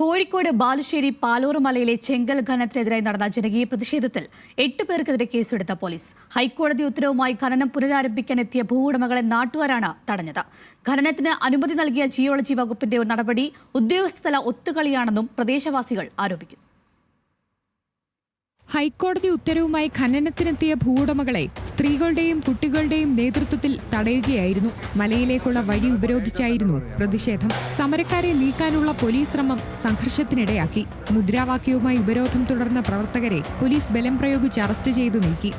കോഴിക്കോട് ബാലുശ്ശേരി പാലോറുമലയിലെ ചെങ്കൽ ഖനനത്തിനെതിരായി നടന്ന ജനകീയ പ്രതിഷേധത്തിൽ 8 പേർക്കെതിരെ കേസെടുത്ത പോലീസ്. ഹൈക്കോടതി ഉത്തരവുമായി ഖനനം പുനരാരംഭിക്കാനെത്തിയ ഭൂവുടമകളെ നാട്ടുകാരാണ് തടഞ്ഞത്. ഖനനത്തിന് അനുമതി നൽകിയ ജിയോളജി വകുപ്പിന്റെ നടപടി ഉദ്യോഗസ്ഥതല ഒത്തുകളിയാണെന്നും പ്രദേശവാസികൾ ആരോപിക്കുന്നു. ഹൈക്കോടതി ഉത്തരവുമായി ഖനനത്തിനെത്തിയ ഭൂവുടമകളെ സ്ത്രീകളുടെയും കുട്ടികളുടെയും നേതൃത്വത്തിൽ തടയുകയായിരുന്നു. മലയിലേക്കുള്ള വഴി ഉപരോധിച്ചായിരുന്നു പ്രതിഷേധം. സമരക്കാരെ നീക്കാനുള്ള പോലീസ് ശ്രമം സംഘർഷത്തിനിടയാക്കി. മുദ്രാവാക്യവുമായി ഉപരോധം തുടർന്ന പ്രവർത്തകരെ പോലീസ് ബലം പ്രയോഗിച്ച് അറസ്റ്റ് ചെയ്ത് നീക്കി.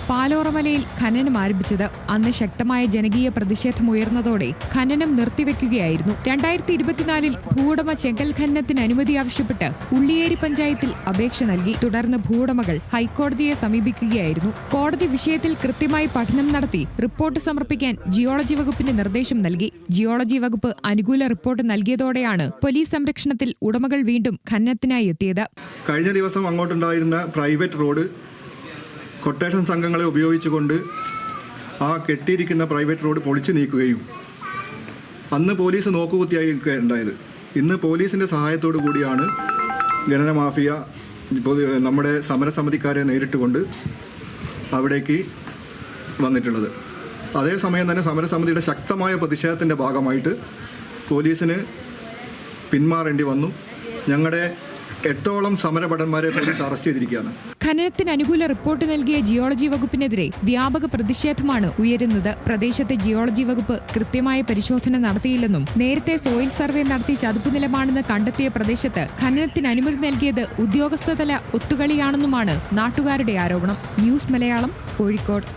പാലോറമലയിൽ ഖനനം ആരംഭിച്ചത്. അന്ന് ശക്തമായ ജനകീയ പ്രതിഷേധമുയർന്നതോടെ ഖനനം നിർത്തിവെക്കുകയായിരുന്നു. 2024 ഭൂവുടമ ചെങ്കൽ ഖനനത്തിന് അനുമതി ആവശ്യപ്പെട്ട് ഉള്ളിയേരി പഞ്ചായത്തിൽ അപേക്ഷ നൽകി. തുടർന്ന് ഭൂവുടമകൾ ഹൈക്കോടതിയെ സമീപിക്കുകയായിരുന്നു. കോടതി വിഷയത്തിൽ കൃത്യമായി പഠനം നടത്തി റിപ്പോർട്ട് സമർപ്പിക്കാൻ ജിയോളജി വകുപ്പിന് നിർദ്ദേശം നൽകി. ജിയോളജി വകുപ്പ് അനുകൂല റിപ്പോർട്ട് നൽകിയതോടെയാണ് പോലീസ് സംരക്ഷണത്തിൽ ഉടമകൾ വീണ്ടും ഖനനത്തിനായി എത്തിയത്. കഴിഞ്ഞ ദിവസം അങ്ങോട്ടുണ്ടായിരുന്ന പ്രൈവറ്റ് റോഡ് കൊട്ടേഷൻ സംഘങ്ങളെ ഉപയോഗിച്ചുകൊണ്ട് ആ കെട്ടിയിരിക്കുന്ന പ്രൈവറ്റ് റോഡ് പൊളിച്ചു നീക്കുകയും അന്ന് പോലീസ് നോക്കുകുത്തിയായിരിക്കുകയുണ്ടായത്. ഇന്ന് പോലീസിൻ്റെ സഹായത്തോടു കൂടിയാണ് ഖനന മാഫിയ നമ്മുടെ സമരസമിതിക്കാരെ നേരിട്ടുകൊണ്ട് അവിടേക്ക് വന്നിട്ടുള്ളത്. അതേസമയം തന്നെ സമരസമിതിയുടെ ശക്തമായ പ്രതിഷേധത്തിൻ്റെ ഭാഗമായിട്ട് പോലീസിന് പിന്മാറേണ്ടി വന്നു. ഞങ്ങളുടെ 8ഓളം സമരഭടന്മാരെ പോലീസ് അറസ്റ്റ് ചെയ്തിരിക്കുകയാണ്. ഖനനത്തിന് അനുകൂല റിപ്പോർട്ട് നൽകിയ ജിയോളജി വകുപ്പിനെതിരെ വ്യാപക പ്രതിഷേധമാണ് ഉയരുന്നത്. പ്രദേശത്തെ ജിയോളജി വകുപ്പ് കൃത്യമായ പരിശോധന നടത്തിയില്ലെന്നും നേരത്തെ സോയിൽ സർവേ നടത്തി ചതുപ്പുനിലമാണെന്ന് കണ്ടെത്തിയ പ്രദേശത്ത് ഖനനത്തിന് അനുമതി നൽകിയത് ഉദ്യോഗസ്ഥതല ഒത്തുകളിയാണെന്നുമാണ് നാട്ടുകാരുടെ ആരോപണം. ന്യൂസ് മലയാളം, കോഴിക്കോട്.